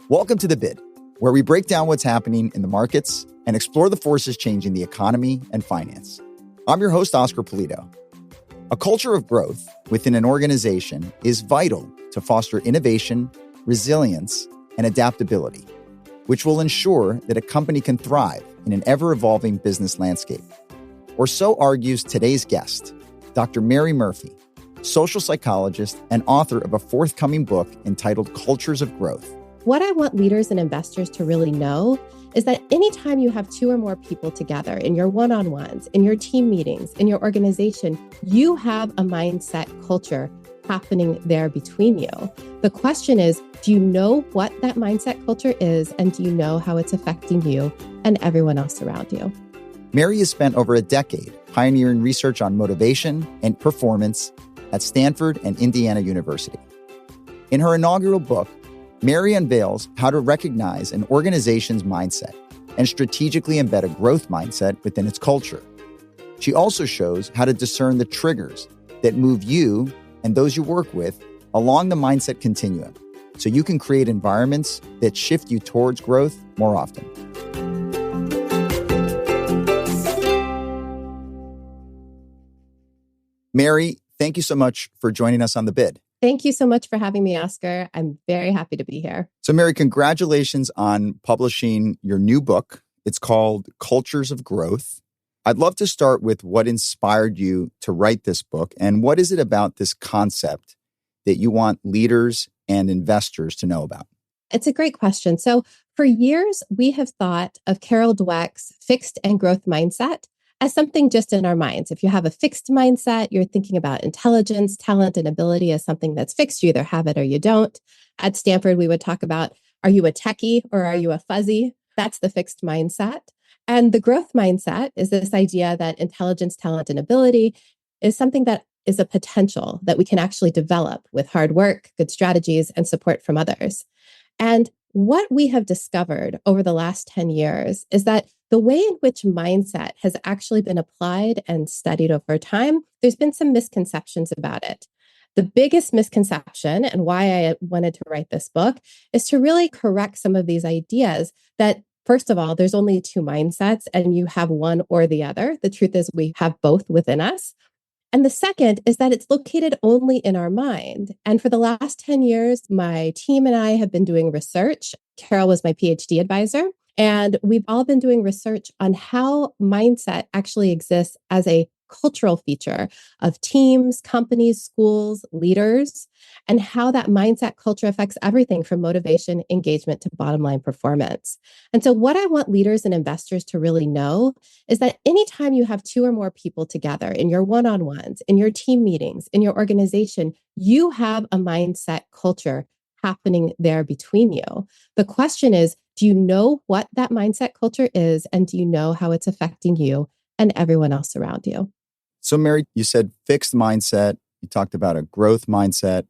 Welcome to The Bid, where we break down what's happening in the markets and explore the forces changing the economy and finance. I'm your host, Oscar Pulido. A culture of growth within an organization is vital to foster innovation, resilience, and adaptability, which will ensure that a company can thrive in an ever-evolving business landscape. Or so argues today's guest, Dr. Mary Murphy, social psychologist and author of a forthcoming book entitled Cultures of Growth. What I want leaders and investors to really know is that anytime you have two or more people together in your one-on-ones, in your team meetings, in your organization, you have a mindset culture happening there between you. The question is, do you know what that mindset culture is, and do you know how it's affecting you and everyone else around you? Mary has spent over a decade pioneering research on motivation and performance at Stanford and Indiana University. In her inaugural book, Mary unveils how to recognize an organization's mindset and strategically embed a growth mindset within its culture. She also shows how to discern the triggers that move you and those you work with along the mindset continuum, so you can create environments that shift you towards growth more often. Mary, thank you so much for joining us on The Bid. Thank you so much for having me, Oscar. I'm very happy to be here. So, Mary, congratulations on publishing your new book. It's called Cultures of Growth. I'd love to start with what inspired you to write this book, and what is it about this concept that you want leaders and investors to know about? It's a great question. So for years, we have thought of Carol Dweck's fixed and growth mindset as something just in our minds. If you have a fixed mindset, you're thinking about intelligence, talent, and ability as something that's fixed. You either have it or you don't. At Stanford, we would talk about, are you a techie or are you a fuzzy? That's the fixed mindset. And the growth mindset is this idea that intelligence, talent, and ability is something that is a potential that we can actually develop with hard work, good strategies, and support from others. And what we have discovered over the last 10 years is that the way in which mindset has actually been applied and studied over time, there's been some misconceptions about it. The biggest misconception, and why I wanted to write this book, is to really correct some of these ideas that, first of all, there's only two mindsets and you have one or the other. The truth is we have both within us. And the second is that it's located only in our mind. And for the last 10 years, my team and I have been doing research. Carol was my PhD advisor. And we've all been doing research on how mindset actually exists as a cultural feature of teams, companies, schools, leaders, and how that mindset culture affects everything from motivation, engagement, to bottom line performance. And so what I want leaders and investors to really know is that anytime you have two or more people together in your one-on-ones, in your team meetings, in your organization, you have a mindset culture happening there between you. The question is, do you know what that mindset culture is, and do you know how it's affecting you and everyone else around you? So, Mary, you said fixed mindset. You talked about a growth mindset.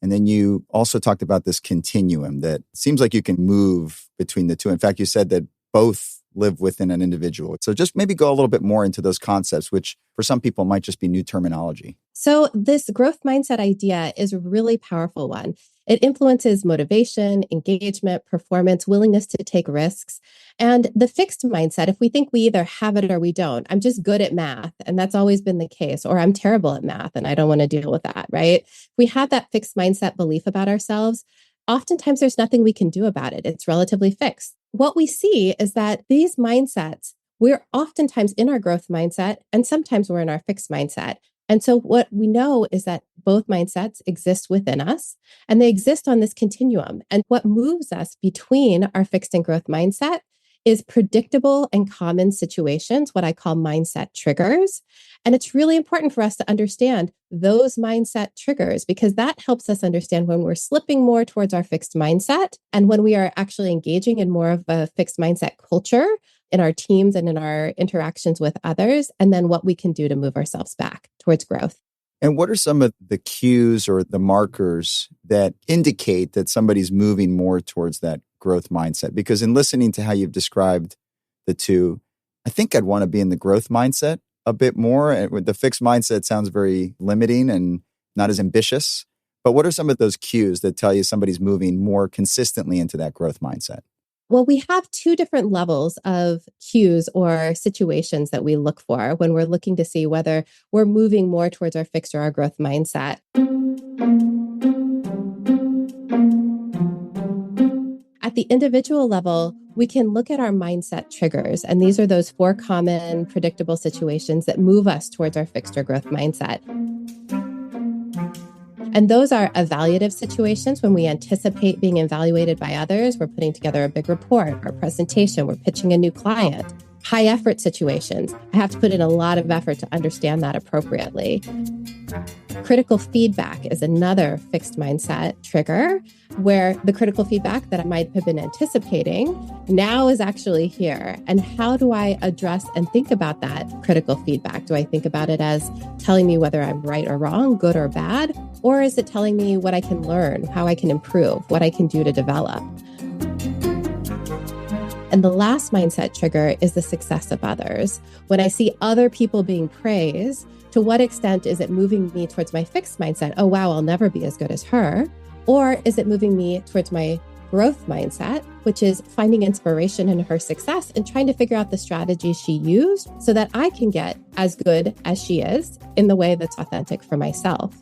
And then you also talked about this continuum that seems like you can move between the two. In fact, you said that both live within an individual. So just maybe go a little bit more into those concepts, which for some people might just be new terminology. So this growth mindset idea is a really powerful one. It influences motivation, engagement, performance, willingness to take risks. And the fixed mindset, if we think we either have it or we don't, I'm just good at math, and that's always been the case, or I'm terrible at math and I don't want to deal with that, right? We have that fixed mindset belief about ourselves. Oftentimes there's nothing we can do about it. It's relatively fixed. What we see is that these mindsets, we're oftentimes in our growth mindset and sometimes we're in our fixed mindset. And so what we know is that both mindsets exist within us and they exist on this continuum. And what moves us between our fixed and growth mindset is predictable and common situations, what I call mindset triggers. And it's really important for us to understand those mindset triggers, because that helps us understand when we're slipping more towards our fixed mindset and when we are actually engaging in more of a fixed mindset culture in our teams and in our interactions with others, and then what we can do to move ourselves back towards growth. And what are some of the cues or the markers that indicate that somebody's moving more towards that growth mindset? Because in listening to how you've described the two, I think I'd want to be in the growth mindset a bit more. And the fixed mindset sounds very limiting and not as ambitious. But what are some of those cues that tell you somebody's moving more consistently into that growth mindset? Well, we have two different levels of cues or situations that we look for when we're looking to see whether we're moving more towards our fixed or our growth mindset. At the individual level, we can look at our mindset triggers, and these are those four common predictable situations that move us towards our fixed or growth mindset. And those are evaluative situations when we anticipate being evaluated by others. We're putting together a big report or presentation. We're pitching a new client. High effort situations. I have to put in a lot of effort to understand that appropriately. Critical feedback is another fixed mindset trigger where the critical feedback that I might have been anticipating now is actually here. And how do I address and think about that critical feedback? Do I think about it as telling me whether I'm right or wrong, good or bad? Or is it telling me what I can learn, how I can improve, what I can do to develop? And the last mindset trigger is the success of others. When I see other people being praised, to what extent is it moving me towards my fixed mindset? Oh, wow, I'll never be as good as her. Or is it moving me towards my growth mindset, which is finding inspiration in her success and trying to figure out the strategies she used so that I can get as good as she is in the way that's authentic for myself.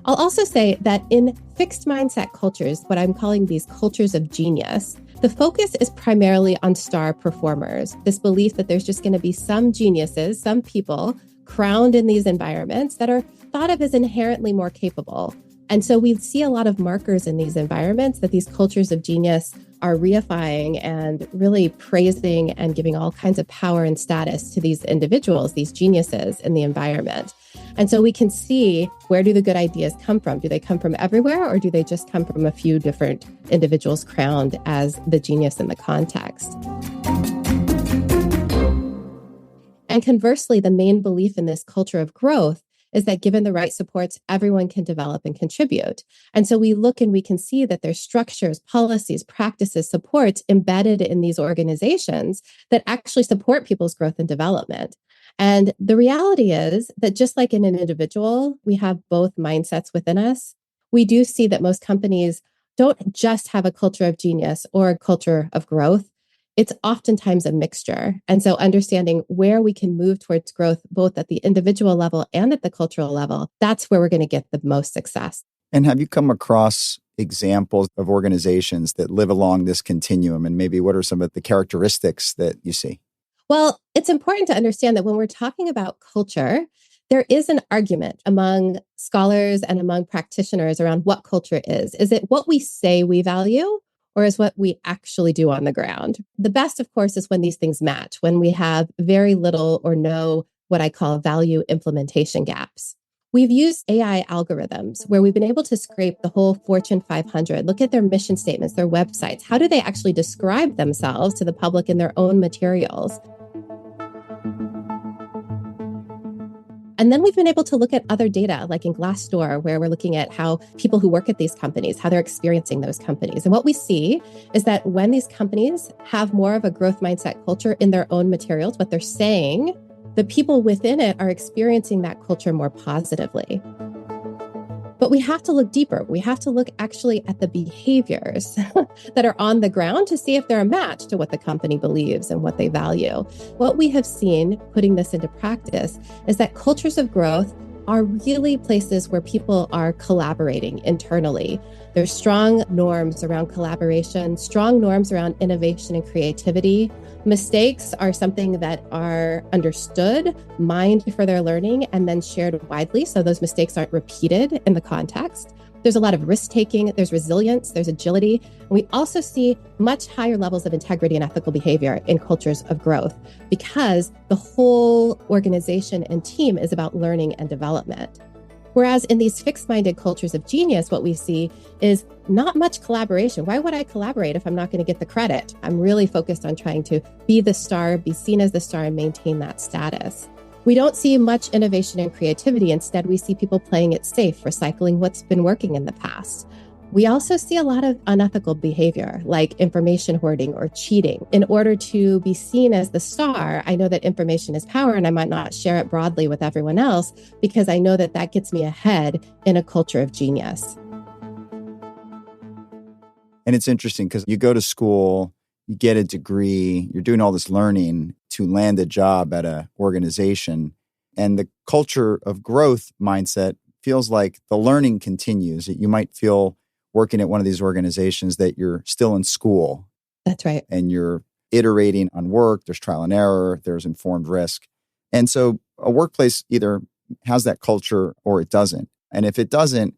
I'll also say that in fixed mindset cultures, what I'm calling these cultures of genius, the focus is primarily on star performers, this belief that there's just going to be some geniuses, some people crowned in these environments that are thought of as inherently more capable. And so we see a lot of markers in these environments that these cultures of genius are reifying and really praising and giving all kinds of power and status to these individuals, these geniuses in the environment. And so we can see, where do the good ideas come from? Do they come from everywhere, or do they just come from a few different individuals crowned as the genius in the context? And conversely, the main belief in this culture of growth is that given the right supports, everyone can develop and contribute. And so we look and we can see that there's structures, policies, practices, supports embedded in these organizations that actually support people's growth and development. And the reality is that just like in an individual, we have both mindsets within us. We do see that most companies don't just have a culture of genius or a culture of growth. It's oftentimes a mixture. And so understanding where we can move towards growth, both at the individual level and at the cultural level, that's where we're going to get the most success. And have you come across examples of organizations that live along this continuum? And maybe what are some of the characteristics that you see? Well, it's important to understand that when we're talking about culture, there is an argument among scholars and among practitioners around what culture is. Is it what we say we value, or is what we actually do on the ground? The best, of course, is when these things match, when we have very little or no what I call value implementation gaps. We've used AI algorithms where we've been able to scrape the whole Fortune 500, look at their mission statements, their websites. How do they actually describe themselves to the public in their own materials? And then we've been able to look at other data, like in Glassdoor, where we're looking at how people who work at these companies, how they're experiencing those companies. And what we see is that when these companies have more of a growth mindset culture in their own materials, what they're saying, the people within it are experiencing that culture more positively. But we have to look deeper. We have to look actually at the behaviors that are on the ground to see if they're a match to what the company believes and what they value. What we have seen, putting this into practice, is that cultures of growth are really places where people are collaborating internally. There's strong norms around collaboration, strong norms around innovation and creativity. Mistakes are something that are understood, mined for their learning, and then shared widely so those mistakes aren't repeated in the context. There's a lot of risk-taking, there's resilience, there's agility. And we also see much higher levels of integrity and ethical behavior in cultures of growth because the whole organization and team is about learning and development. Whereas in these fixed-minded cultures of genius, what we see is not much collaboration. Why would I collaborate if I'm not going to get the credit? I'm really focused on trying to be the star, be seen as the star, and maintain that status. We don't see much innovation and creativity. Instead, we see people playing it safe, recycling what's been working in the past. We also see a lot of unethical behavior, like information hoarding or cheating. In order to be seen as the star, I know that information is power and I might not share it broadly with everyone else because I know that that gets me ahead in a culture of genius. And it's interesting because you go to school, you get a degree, you're doing all this learning to land a job at an organization. And the culture of growth mindset feels like the learning continues. You might feel working at one of these organizations that you're still in school. That's right. And you're iterating on work. There's trial and error. There's informed risk. And so a workplace either has that culture or it doesn't. And if it doesn't,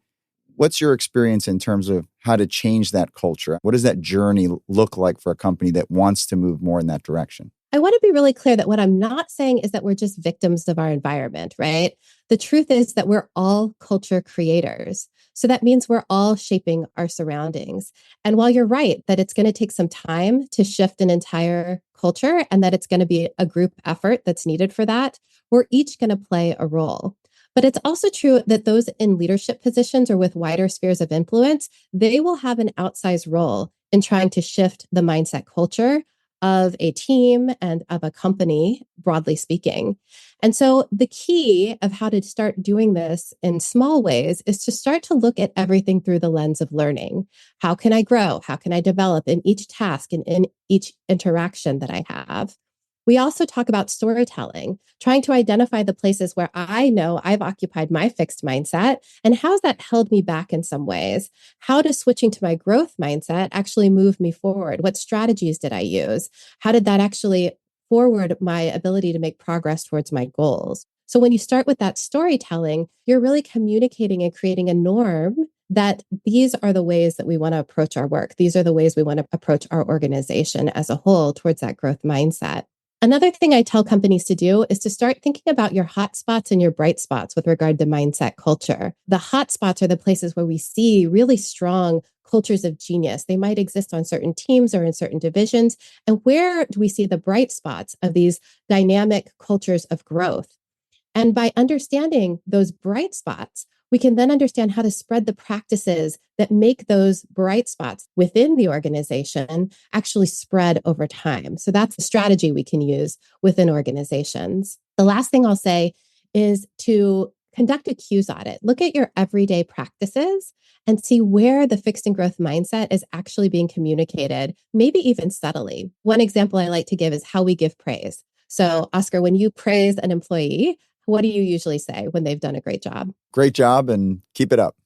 what's your experience in terms of how to change that culture? What does that journey look like for a company that wants to move more in that direction? I want to be really clear that what I'm not saying is that we're just victims of our environment, right? The truth is that we're all culture creators. So that means we're all shaping our surroundings. And while you're right that it's going to take some time to shift an entire culture and that it's going to be a group effort that's needed for that, we're each going to play a role. But it's also true that those in leadership positions or with wider spheres of influence, they will have an outsized role in trying to shift the mindset culture of a team and of a company, broadly speaking. And so the key of how to start doing this in small ways is to start to look at everything through the lens of learning. How can I grow? How can I develop in each task and in each interaction that I have? We also talk about storytelling, trying to identify the places where I know I've occupied my fixed mindset and how's that held me back in some ways? How does switching to my growth mindset actually move me forward? What strategies did I use? How did that actually forward my ability to make progress towards my goals? So when you start with that storytelling, you're really communicating and creating a norm that these are the ways that we want to approach our work. These are the ways we want to approach our organization as a whole towards that growth mindset. Another thing I tell companies to do is to start thinking about your hot spots and your bright spots with regard to mindset culture. The hot spots are the places where we see really strong cultures of genius. They might exist on certain teams or in certain divisions. And where do we see the bright spots of these dynamic cultures of growth? And by understanding those bright spots, we can then understand how to spread the practices that make those bright spots within the organization actually spread over time. So that's a strategy we can use within organizations. The last thing I'll say is to conduct a cues audit. Look at your everyday practices and see where the fixed and growth mindset is actually being communicated, maybe even subtly. One example I like to give is how we give praise. So, Oscar, when you praise an employee, what do you usually say when they've done a great job? Great job and keep it up.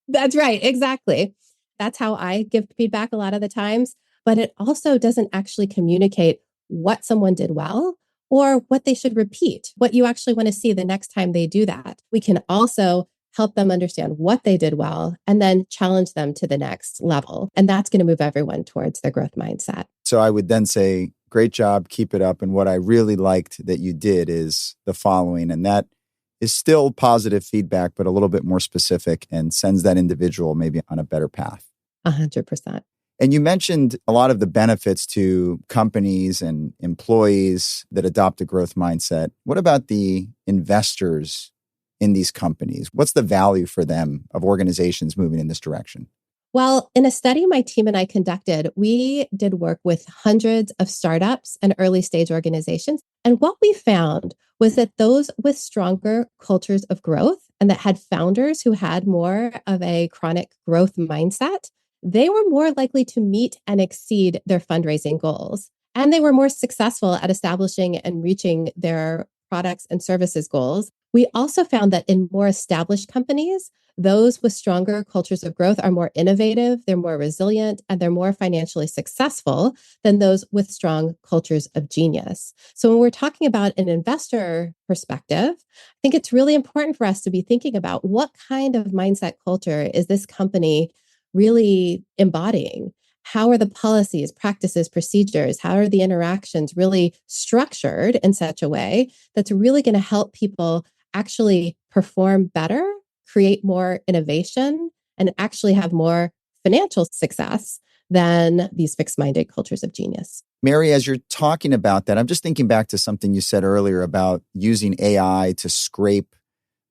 That's right. Exactly. That's how I give feedback a lot of the times. But it also doesn't actually communicate what someone did well or what they should repeat, what you actually want to see the next time they do that. We can also help them understand what they did well and then challenge them to the next level. And that's going to move everyone towards their growth mindset. So I would then say, great job, keep it up. And what I really liked that you did is the following, and that is still positive feedback, but a little bit more specific and sends that individual maybe on a better path. 100%. And you mentioned a lot of the benefits to companies and employees that adopt a growth mindset. What about the investors in these companies? What's the value for them of organizations moving in this direction? Well, in a study my team and I conducted, we did work with hundreds of startups and early stage organizations. And what we found was that those with stronger cultures of growth and that had founders who had more of a chronic growth mindset, they were more likely to meet and exceed their fundraising goals. And they were more successful at establishing and reaching their products and services goals. We also found that in more established companies, those with stronger cultures of growth are more innovative, they're more resilient, and they're more financially successful than those with strong cultures of genius. So when we're talking about an investor perspective, I think it's really important for us to be thinking about what kind of mindset culture is this company really embodying? How are the policies, practices, procedures? How are the interactions really structured in such a way that's really going to help people actually perform better, create more innovation, and actually have more financial success than these fixed-minded cultures of genius? Mary, as you're talking about that, I'm just thinking back to something you said earlier about using AI to scrape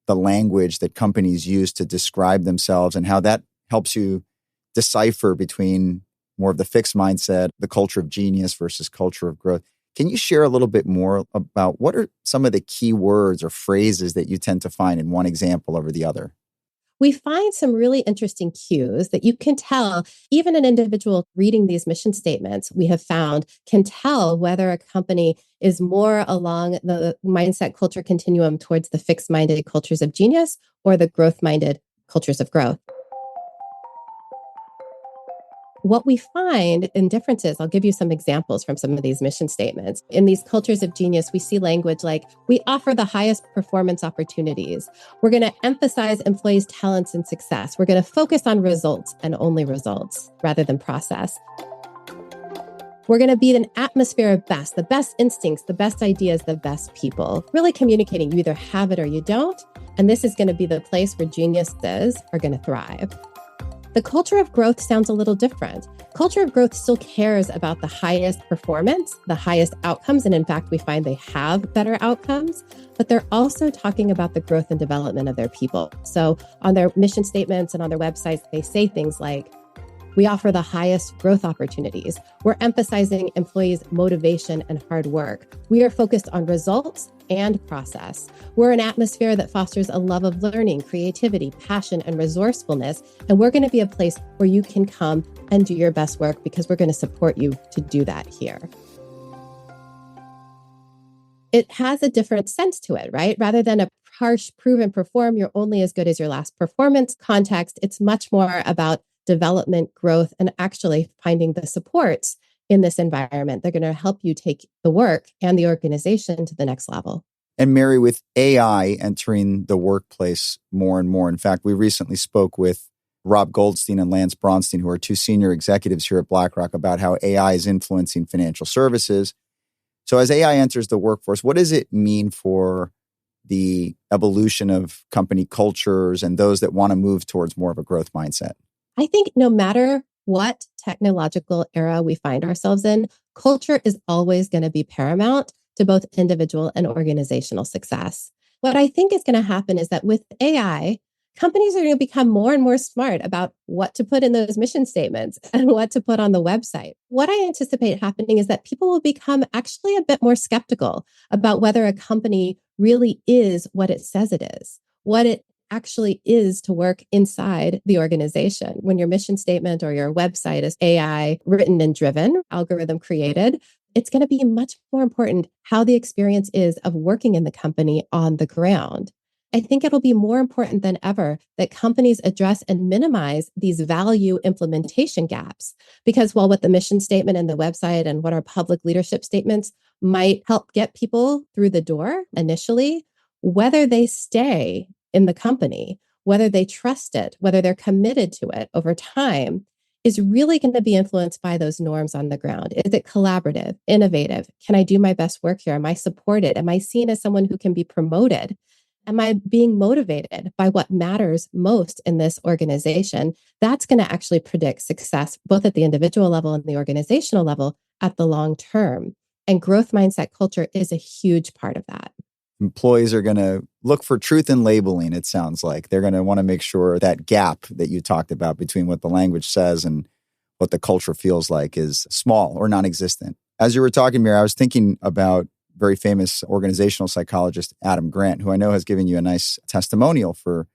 the language that companies use to describe themselves and how that helps you decipher between more of the fixed mindset, the culture of genius versus culture of growth. Can you share a little bit more about what are some of the key words or phrases that you tend to find in one example over the other? we find some really interesting cues that you can tell, even an individual reading these mission statements, we have found can tell whether a company is more along the mindset culture continuum towards the fixed minded cultures of genius or the growth minded cultures of growth. What we find in differences, I'll give you some examples from some of these mission statements. In these cultures of genius, we see language like, we offer the highest performance opportunities. We're going to emphasize employees' talents and success. We're going to focus on results and only results rather than process. We're going to be an atmosphere of the best instincts, the best ideas, the best people. Really communicating, you either have it or you don't. And this is going to be the place where geniuses are going to thrive. The culture of growth sounds a little different. Culture of growth still cares about the highest performance, the highest outcomes. And in fact, we find they have better outcomes, but they're also talking about the growth and development of their people. So on their mission statements and on their websites, they say things like, we offer the highest growth opportunities. We're emphasizing employees' motivation and hard work. We are focused on results and process. We're an atmosphere that fosters a love of learning, creativity, passion, and resourcefulness. And we're going to be a place where you can come and do your best work because we're going to support you to do that here. It has a different sense to it, right? Rather than a harsh prove and perform, you're only as good as your last performance context. It's much more about development, growth, and actually finding the supports in this environment. They're going to help you take the work and the organization to the next level. And Mary, with AI entering the workplace more and more, in fact, we recently spoke with Rob Goldstein and Lance Bronstein, who are two senior executives here at BlackRock, about how AI is influencing financial services. So as AI enters the workforce, what does it mean for the evolution of company cultures and those that want to move towards more of a growth mindset? I think no matter what technological era we find ourselves in, culture is always going to be paramount to both individual and organizational success. What I think is going to happen is that with AI, companies are going to become more and more smart about what to put in those mission statements and what to put on the website. What I anticipate happening is that people will become actually a bit more skeptical about whether a company really is what it says it is, what it actually is to work inside the organization. When your mission statement or your website is AI written and driven, algorithm created, it's going to be much more important how the experience is of working in the company on the ground. I think it'll be more important than ever that companies address and minimize these value implementation gaps. Because while what the mission statement and the website and what our public leadership statements might help get people through the door initially, whether they stay in the company, whether they trust it, whether they're committed to it over time, is really going to be influenced by those norms on the ground. Is it collaborative, innovative? Can I do my best work here? Am I supported? Am I seen as someone who can be promoted? Am I being motivated by what matters most in this organization? That's going to actually predict success, both at the individual level and the organizational level at the long term. And growth mindset culture is a huge part of that. Employees are going to look for truth in labeling, it sounds like. They're going to want to make sure that gap that you talked about between what the language says and what the culture feels like is small or non-existent. As you were talking, Mira, I was thinking about very famous organizational psychologist Adam Grant, who I know has given you a nice testimonial for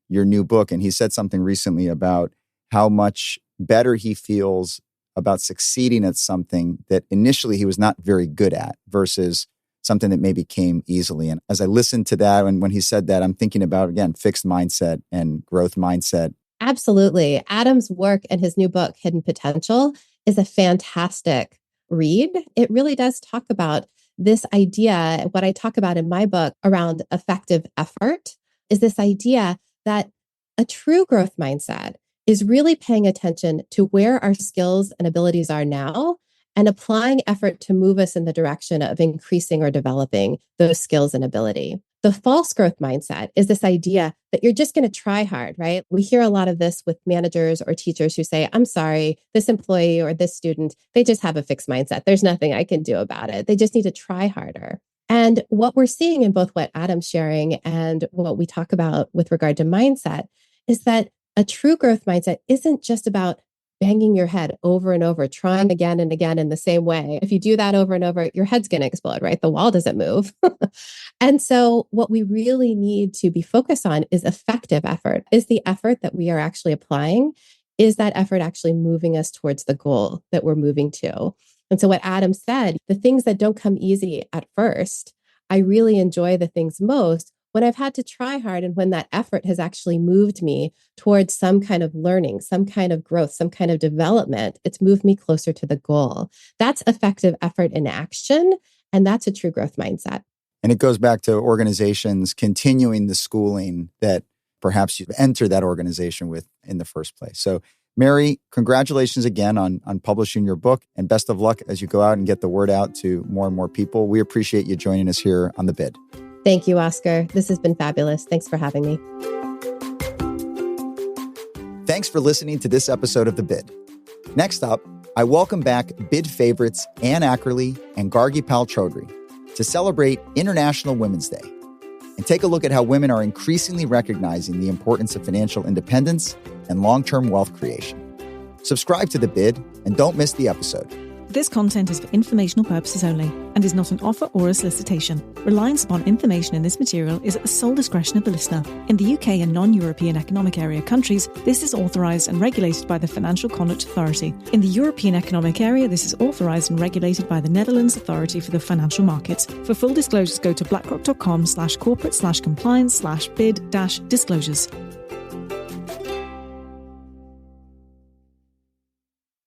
your new book. And he said something recently about how much better he feels about succeeding at something that initially he was not very good at versus something that maybe came easily. And as I listened to that, and when he said that, I'm thinking about, again, fixed mindset and growth mindset. Absolutely. Adam's work and his new book, Hidden Potential, is a fantastic read. It really does talk about this idea. What I talk about in my book around effective effort is this idea that a true growth mindset is really paying attention to where our skills and abilities are now and applying effort to move us in the direction of increasing or developing those skills and ability. The false growth mindset is this idea that you're just going to try hard, right? We hear a lot of this with managers or teachers who say, I'm sorry, this employee or this student, they just have a fixed mindset. There's nothing I can do about it. They just need to try harder. And what we're seeing in both what Adam's sharing and what we talk about with regard to mindset is that a true growth mindset isn't just about banging your head over and over, trying again and again in the same way. If you do that over and over, your head's going to explode, right? The wall doesn't move. And so what we really need to be focused on is effective effort. Is the effort that we are actually applying, is that effort actually moving us towards the goal that we're moving to? And so what Adam said, the things that don't come easy at first, I really enjoy the things most when I've had to try hard and when that effort has actually moved me towards some kind of learning, some kind of growth, some kind of development. It's moved me closer to the goal. That's effective effort in action. And that's a true growth mindset. And it goes back to organizations continuing the schooling that perhaps you've entered that organization with in the first place. So Mary, congratulations again on publishing your book, and best of luck as you go out and get the word out to more and more people. We appreciate you joining us here on The Bid. Thank you, Oscar. This has been fabulous. Thanks for having me. Thanks for listening to this episode of The Bid. Next up, I welcome back Bid favorites Ann Ackerley and Gargipal Chaudhry to celebrate International Women's Day and take a look at how women are increasingly recognizing the importance of financial independence and long-term wealth creation. Subscribe to The Bid and don't miss the episode. This content is for informational purposes only and is not an offer or a solicitation. Reliance upon information in this material is at the sole discretion of the listener. In the UK and non-European Economic Area countries, this is authorised and regulated by the Financial Conduct Authority. In the European Economic Area, this is authorised and regulated by the Netherlands Authority for the Financial Markets. For full disclosures, go to blackrock.com/corporate/compliance/bid-disclosures.